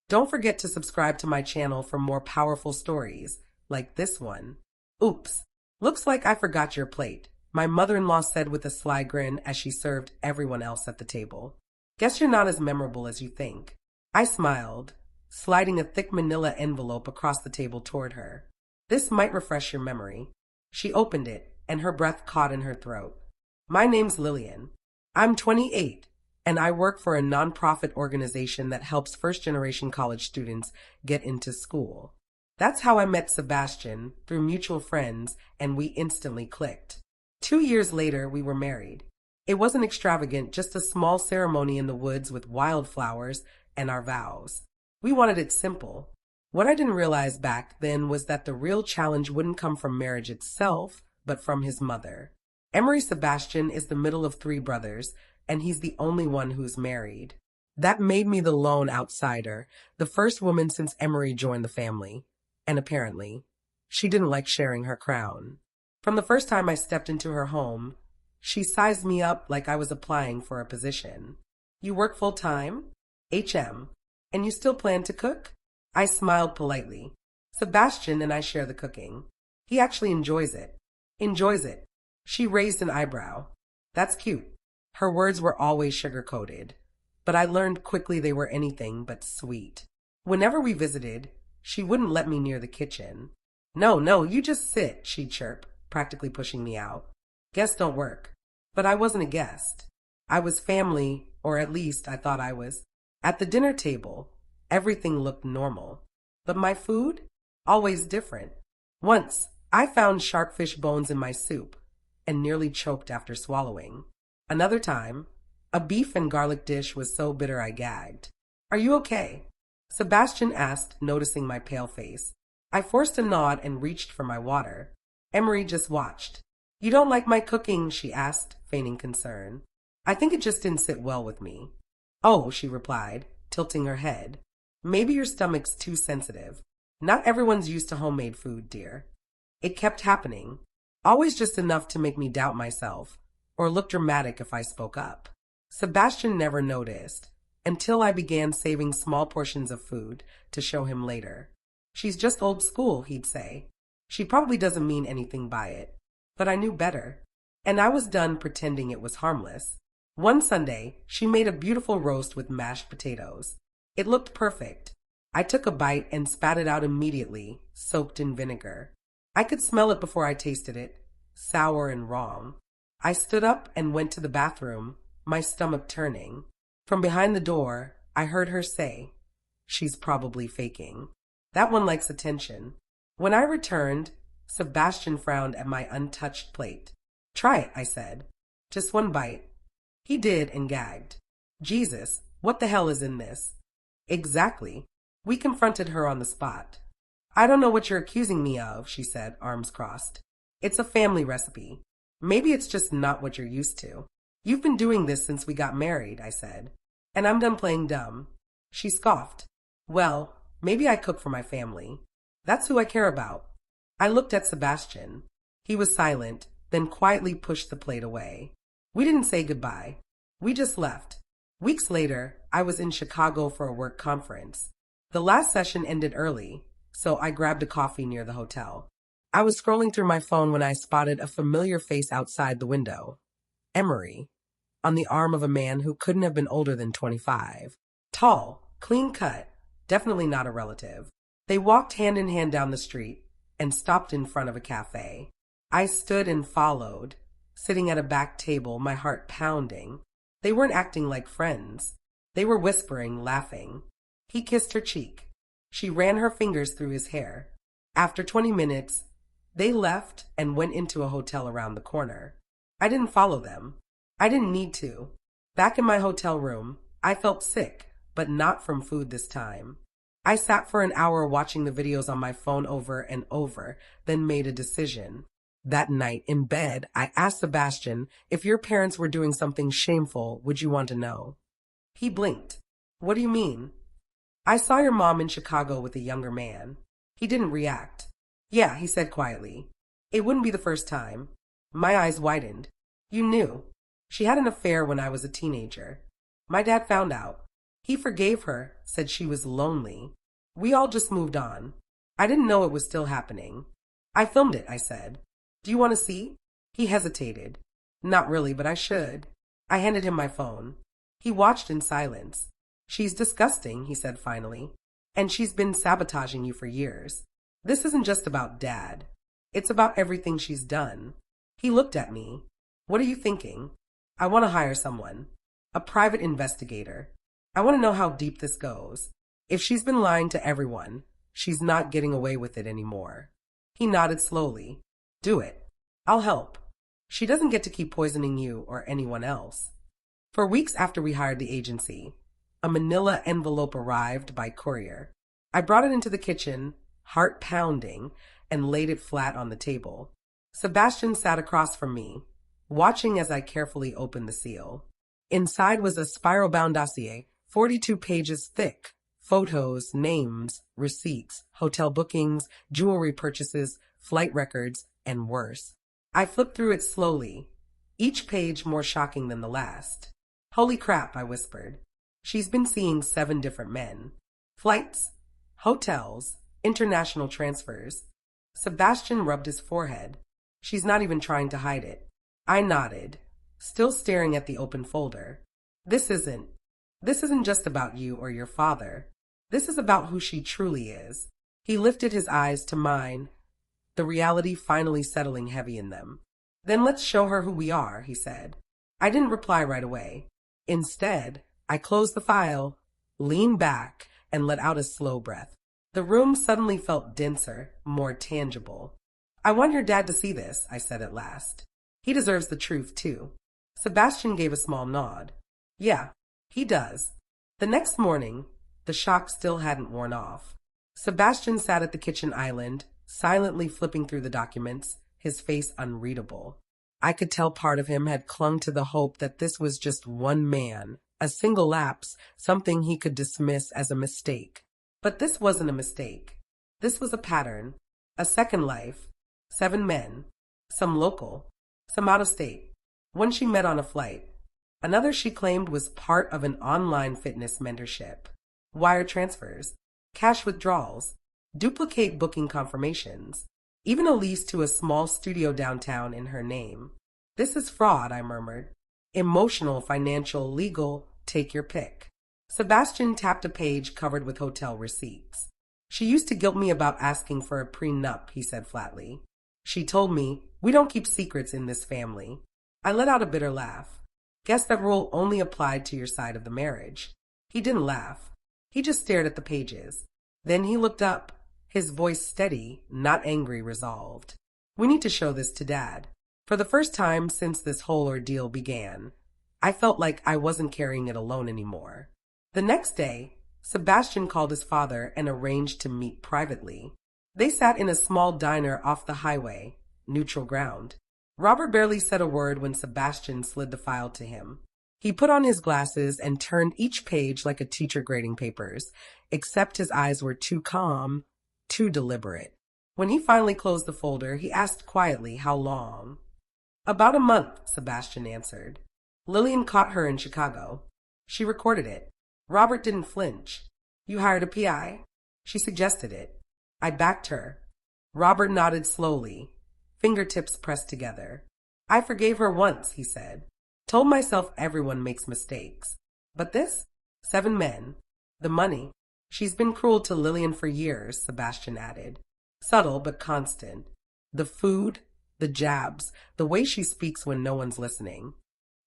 Don't forget to subscribe to my channel for more powerful stories, like this one. Oops, looks like I forgot your plate, my mother-in-law said with a sly grin as she served everyone else at the table. Guess you're not as memorable as you think. I smiled, sliding a thick manila envelope across the table toward her. This might refresh your memory. She opened it, and her breath caught in her throat. My name's Lillian. I'm 28, and I work for a nonprofit organization that helps first-generation college students get into school. That's how I met Sebastian, through mutual friends, and we instantly clicked. 2 years later, we were married. It wasn't extravagant, just a small ceremony in the woods with wildflowers and our vows. We wanted it simple. What I didn't realize back then was that the real challenge wouldn't come from marriage itself, but from his mother. Emery Sebastian is the middle of 3 brothers, and he's the only one who's married. That made me the lone outsider, the first woman since Emery joined the family. And apparently, she didn't like sharing her crown. From the first time I stepped into her home, she sized me up like I was applying for a position. You work full-time? HM. And you still plan to cook? I smiled politely. Sebastian and I share the cooking. He actually enjoys it. Enjoys it. She raised an eyebrow. That's cute. Her words were always sugar-coated, but I learned quickly they were anything but sweet. Whenever we visited, she wouldn't let me near the kitchen. No, you just sit, she'd chirp, practically pushing me out. Guests don't work. But I wasn't a guest. I was family, or at least I thought I was. At the dinner table, everything looked normal. But my food? Always different. Once, I found sharkfish bones in my soup and nearly choked after swallowing. Another time, a beef and garlic dish was so bitter I gagged. Are you okay? Sebastian asked, noticing my pale face. I forced a nod and reached for my water. Emery just watched. You don't like my cooking? She asked, feigning concern. I think it just didn't sit well with me. Oh, she replied, tilting her head. Maybe your stomach's too sensitive. Not everyone's used to homemade food, dear. It kept happening. Always just enough to make me doubt myself, or look dramatic if I spoke up. Sebastian never noticed, until I began saving small portions of food to show him later. She's just old school, he'd say. She probably doesn't mean anything by it. But I knew better, and I was done pretending it was harmless. One Sunday, she made a beautiful roast with mashed potatoes. It looked perfect. I took a bite and spat it out immediately, soaked in vinegar. I could smell it before I tasted it, sour and wrong. I stood up and went to the bathroom, my stomach turning. From behind the door, I heard her say, "She's probably faking. That one likes attention." When I returned, Sebastian frowned at my untouched plate. "Try it," I said. "Just one bite." He did and gagged. Jesus, what the hell is in this? Exactly. We confronted her on the spot. I don't know what you're accusing me of, she said, arms crossed. It's a family recipe. Maybe it's just not what you're used to. You've been doing this since we got married, I said. And I'm done playing dumb. She scoffed. Well, maybe I cook for my family. That's who I care about. I looked at Sebastian. He was silent, then quietly pushed the plate away. We didn't say goodbye. We just left. Weeks later, I was in Chicago for a work conference. The last session ended early, so I grabbed a coffee near the hotel. I was scrolling through my phone when I spotted a familiar face outside the window. Emery, on the arm of a man who couldn't have been older than 25. Tall, clean cut, definitely not a relative. They walked hand in hand down the street and stopped in front of a cafe. I stood and followed, sitting at a back table, my heart pounding. They weren't acting like friends. They were whispering, laughing. He kissed her cheek. She ran her fingers through his hair. After 20 minutes, they left and went into a hotel around the corner. I didn't follow them. I didn't need to. Back in my hotel room, I felt sick, but not from food this time. I sat for an hour watching the videos on my phone over and over, then made a decision. That night, in bed, I asked Sebastian, if your parents were doing something shameful, would you want to know? He blinked. What do you mean? I saw your mom in Chicago with a younger man. He didn't react. Yeah, he said quietly. It wouldn't be the first time. My eyes widened. You knew. She had an affair when I was a teenager. My dad found out. He forgave her, said she was lonely. We all just moved on. I didn't know it was still happening. I filmed it, I said. Do you want to see? He hesitated. Not really, but I should. I handed him my phone. He watched in silence. She's disgusting, he said finally. And she's been sabotaging you for years. This isn't just about Dad. It's about everything she's done. He looked at me. What are you thinking? I want to hire someone. A private investigator. I want to know how deep this goes. If she's been lying to everyone, she's not getting away with it anymore. He nodded slowly. Do it. I'll help. She doesn't get to keep poisoning you or anyone else. For weeks after we hired the agency, a manila envelope arrived by courier. I brought it into the kitchen, heart pounding, and laid it flat on the table. Sebastian sat across from me, watching as I carefully opened the seal. Inside was a spiral-bound dossier, 42 pages thick. Photos, names, receipts, hotel bookings, jewelry purchases, flight records, and worse. I flipped through it slowly, each page more shocking than the last. Holy crap, I whispered. She's been seeing 7 different men. Flights, hotels, international transfers. Sebastian rubbed his forehead. She's not even trying to hide it. I nodded, still staring at the open folder. This isn't just about you or your father. This is about who she truly is. He lifted his eyes to mine, the reality finally settling heavy in them. Then let's show her who we are, he said. I didn't reply right away. Instead, I closed the file, leaned back, and let out a slow breath. The room suddenly felt denser, more tangible. I want your dad to see this, I said at last. He deserves the truth, too. Sebastian gave a small nod. Yeah, he does. The next morning, the shock still hadn't worn off. Sebastian sat at the kitchen island, silently flipping through the documents, his face unreadable. I could tell part of him had clung to the hope that this was just one man, a single lapse, something he could dismiss as a mistake. But this wasn't a mistake. This was a pattern, a second life, 7 men, some local, some out of state. One she met on a flight. Another she claimed was part of an online fitness mentorship. Wire transfers, cash withdrawals, duplicate booking confirmations, even a lease to a small studio downtown in her name. This is fraud, I murmured. Emotional, financial, legal, take your pick. Sebastian tapped a page covered with hotel receipts. She used to guilt me about asking for a prenup, he said flatly. She told me, we don't keep secrets in this family. I let out a bitter laugh. Guess that rule only applied to your side of the marriage. He didn't laugh. He just stared at the pages. Then he looked up, his voice steady, not angry, resolved. We need to show this to Dad. For the first time since this whole ordeal began, I felt like I wasn't carrying it alone anymore. The next day, Sebastian called his father and arranged to meet privately. They sat in a small diner off the highway, neutral ground. Robert barely said a word when Sebastian slid the file to him. He put on his glasses and turned each page like a teacher grading papers, except his eyes were too calm, too deliberate. When he finally closed the folder, he asked quietly how long. About a month, Sebastian answered. Lillian caught her in Chicago. She recorded it. Robert didn't flinch. You hired a PI? She suggested it. I backed her. Robert nodded slowly, fingertips pressed together. I forgave her once, he said. Told myself everyone makes mistakes. But this? 7 men. The money. She's been cruel to Lillian for years, Sebastian added. Subtle but constant. The food, the jabs, the way she speaks when no one's listening.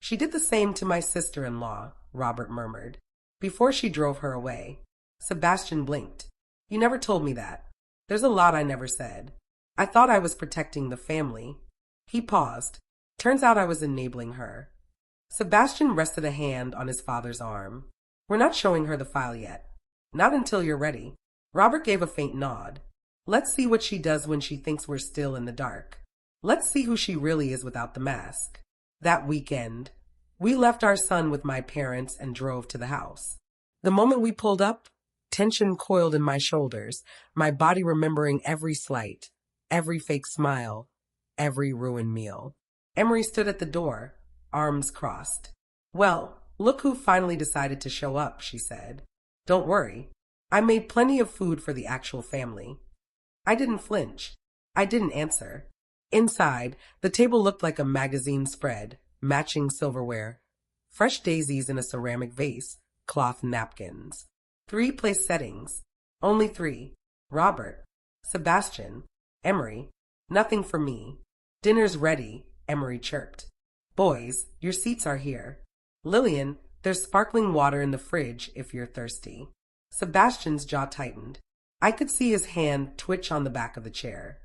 She did the same to my sister-in-law, Robert murmured, before she drove her away. Sebastian blinked. You never told me that. There's a lot I never said. I thought I was protecting the family. He paused. Turns out I was enabling her. Sebastian rested a hand on his father's arm. We're not showing her the file yet. Not until you're ready. Robert gave a faint nod. Let's see what she does when she thinks we're still in the dark. Let's see who she really is without the mask. That weekend, we left our son with my parents and drove to the house. The moment we pulled up, tension coiled in my shoulders, my body remembering every slight, every fake smile, every ruined meal. Emery stood at the door, arms crossed. Well, Look who finally decided to show up, she said. Don't worry. I made plenty of food for the actual family. I didn't flinch. I didn't answer. Inside, the table looked like a magazine spread, matching silverware, fresh daisies in a ceramic vase, cloth napkins. 3 place settings. Only 3. Robert, Sebastian, Emery. Nothing for me. Dinner's ready, Emery chirped. Boys, your seats are here. Lillian, there's sparkling water in the fridge if you're thirsty. Sebastian's jaw tightened. I could see his hand twitch on the back of the chair.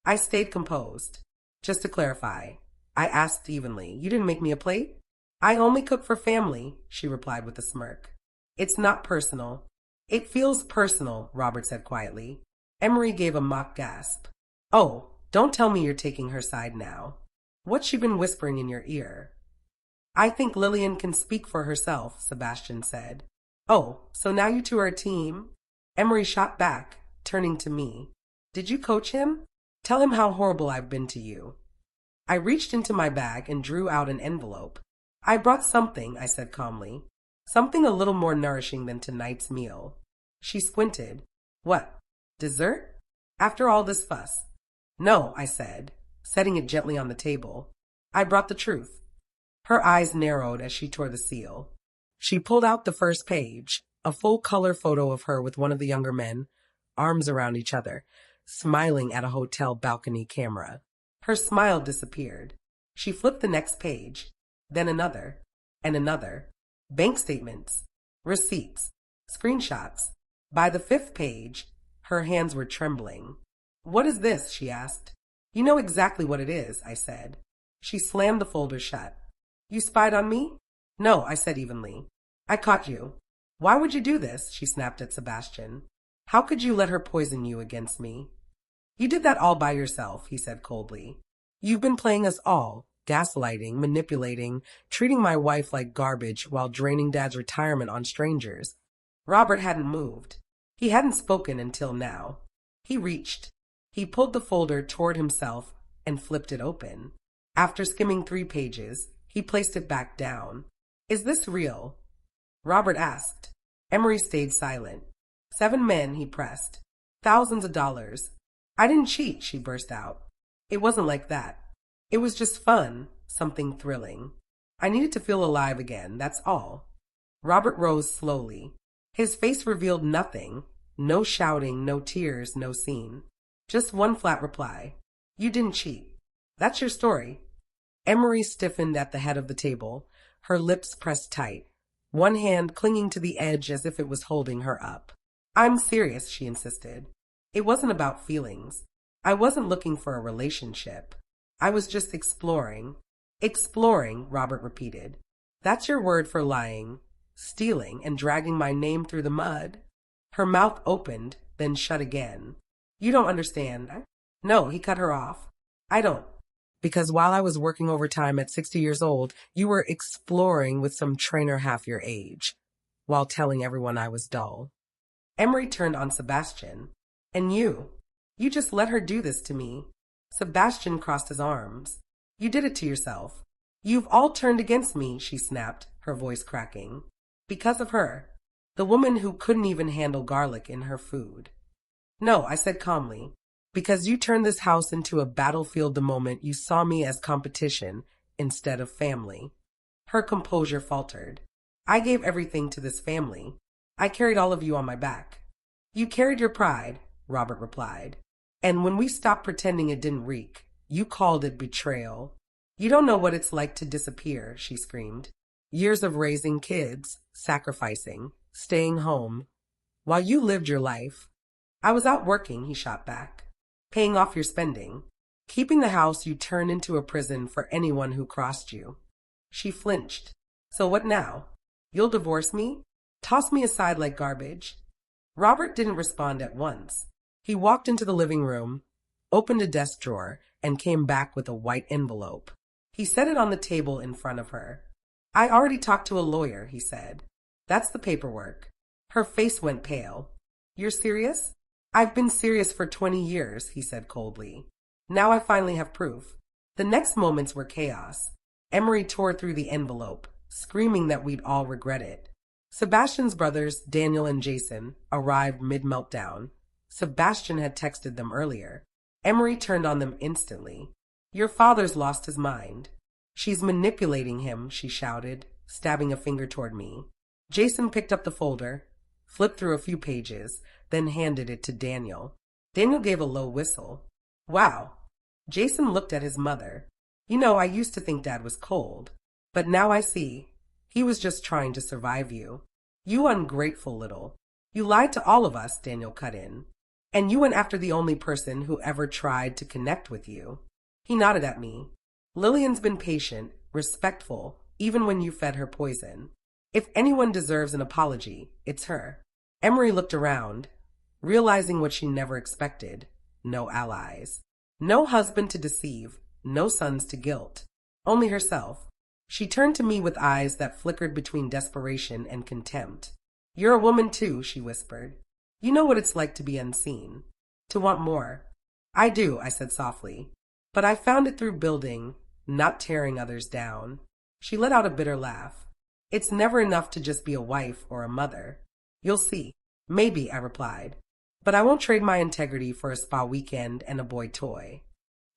I stayed composed. Just to clarify, I asked evenly, you didn't make me a plate? I only cook for family, she replied with a smirk. It's not personal. It feels personal, Robert said quietly. Emery gave a mock gasp. Oh, don't tell me you're taking her side now. What's she been whispering in your ear? I think Lillian can speak for herself, Sebastian said. Oh, so now you two are a team? Emery shot back, turning to me. Did you coach him? Tell him how horrible I've been to you. I reached into my bag and drew out an envelope. I brought something, I said calmly. Something a little more nourishing than tonight's meal. She squinted. What? Dessert? After all this fuss? No, I said, setting it gently on the table. I brought the truth. Her eyes narrowed as she tore the seal. She pulled out the first page, a full-color photo of her with one of the younger men, arms around each other, smiling at a hotel balcony camera. Her smile disappeared. She flipped the next page, then another, and another. Bank statements, receipts, screenshots. By the 5th page, her hands were trembling. What is this? She asked. You know exactly what it is, I said. She slammed the folder shut. You spied on me? No, I said evenly. I caught you. Why would you do this? She snapped at Sebastian. How could you let her poison you against me? You did that all by yourself, he said coldly. You've been playing us all, gaslighting, manipulating, treating my wife like garbage while draining Dad's retirement on strangers. Robert hadn't moved. He hadn't spoken until now. He reached. He pulled the folder toward himself and flipped it open. After skimming 3 pages, he placed it back down. Is this real? Robert asked. Emery stayed silent. 7 men, he pressed. Thousands of dollars. I didn't cheat, she burst out. It wasn't like that. It was just fun, something thrilling. I needed to feel alive again, that's all. Robert rose slowly. His face revealed nothing. No shouting, no tears, no scene. Just one flat reply. You didn't cheat. That's your story. Emery stiffened at the head of the table, her lips pressed tight, one hand clinging to the edge as if it was holding her up. I'm serious, she insisted. It wasn't about feelings. I wasn't looking for a relationship. I was just exploring. Exploring, Robert repeated. That's your word for lying, stealing, and dragging my name through the mud. Her mouth opened, then shut again. You don't understand. No, he cut her off. I don't. Because while I was working overtime at 60 years old, you were exploring with some trainer half your age, while telling everyone I was dull. Emery turned on Sebastian. And you just let her do this to me. Sebastian crossed his arms. You did it to yourself. You've all turned against me, she snapped, her voice cracking. Because of her. The woman who couldn't even handle garlic in her food. No, I said calmly. Because you turned this house into a battlefield the moment you saw me as competition instead of family. Her composure faltered. I gave everything to this family. I carried all of you on my back. You carried your pride, Robert replied. And when we stopped pretending it didn't reek, you called it betrayal. You don't know what it's like to disappear, she screamed. Years of raising kids, sacrificing, staying home, while you lived your life. I was out working, he shot back. Paying off your spending. Keeping the house you turned into a prison for anyone who crossed you. She flinched. So what now? You'll divorce me? Toss me aside like garbage? Robert didn't respond at once. He walked into the living room, opened a desk drawer, and came back with a white envelope. He set it on the table in front of her. I already talked to a lawyer, he said. That's the paperwork. Her face went pale. You're serious? I've been serious for 20 years, he said coldly. Now I finally have proof. The next moments were chaos. Emery tore through the envelope, screaming that we'd all regret it. Sebastian's brothers, Daniel and Jason, arrived mid-meltdown. Sebastian had texted them earlier. Emery turned on them instantly. "Your father's lost his mind. She's manipulating him," she shouted, stabbing a finger toward me. Jason picked up the folder, flipped through a few pages, then handed it to Daniel. Daniel gave a low whistle. "Wow." Jason looked at his mother. "You know, I used to think Dad was cold, but now I see. He was just trying to survive you. You ungrateful little. You lied to all of us," Daniel cut in. "And you went after the only person who ever tried to connect with you." He nodded at me. "Lillian's been patient, respectful, even when you fed her poison. If anyone deserves an apology, it's her." Emery looked around, realizing what she never expected. No allies. No husband to deceive, no sons to guilt. Only herself. She turned to me with eyes that flickered between desperation and contempt. "You're a woman too," she whispered. "You know what it's like to be unseen, to want more." "I do," I said softly. "But I found it through building, not tearing others down." She let out a bitter laugh. "It's never enough to just be a wife or a mother." "You'll see." "Maybe," I replied. "But I won't trade my integrity for a spa weekend and a boy toy."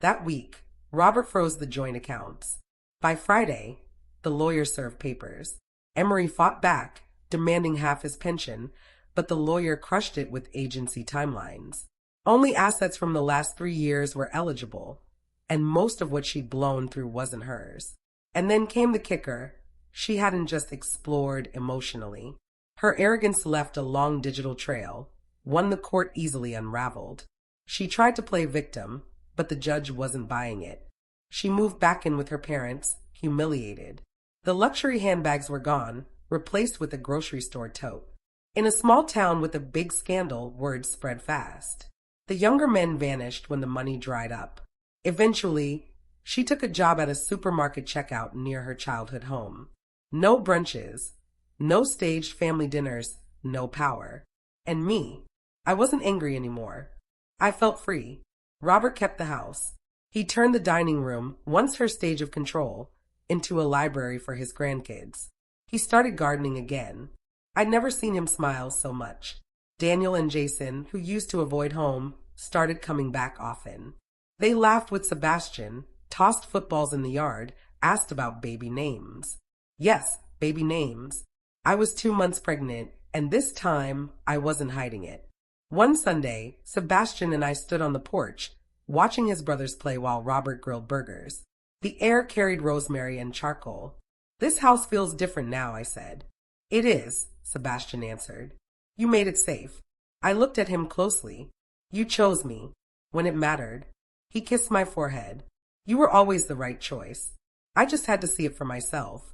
That week, Robert froze the joint accounts. By Friday, the lawyer served papers. Emery fought back, demanding half his pension, but the lawyer crushed it with agency timelines. Only assets from the last 3 years were eligible, and most of what she'd blown through wasn't hers. And then came the kicker. She hadn't just explored emotionally. Her arrogance left a long digital trail, one the court easily unraveled. She tried to play victim, but the judge wasn't buying it. She moved back in with her parents, humiliated. The luxury handbags were gone, replaced with a grocery store tote. In a small town with a big scandal, word spread fast. The younger men vanished when the money dried up. Eventually, she took a job at a supermarket checkout near her childhood home. No brunches, no staged family dinners, no power. And me, I wasn't angry anymore. I felt free. Robert kept the house. He turned the dining room, once her stage of control, into a library for his grandkids. He started gardening again. I'd never seen him smile so much. Daniel and Jason, who used to avoid home, started coming back often. They laughed with Sebastian, tossed footballs in the yard, asked about baby names. Yes, baby names. I was 2 months pregnant, and this time I wasn't hiding it. One Sunday, Sebastian and I stood on the porch, watching his brothers play while Robert grilled burgers. The air carried rosemary and charcoal. "This house feels different now," I said. "It is," Sebastian answered. "You made it safe." I looked at him closely. "You chose me, when it mattered." He kissed my forehead. "You were always the right choice. I just had to see it for myself."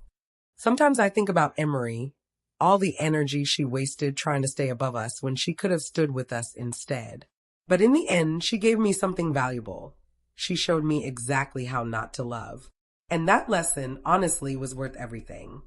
Sometimes I think about Emery, all the energy she wasted trying to stay above us when she could have stood with us instead. But in the end, she gave me something valuable. She showed me exactly how not to love. And that lesson, honestly, was worth everything.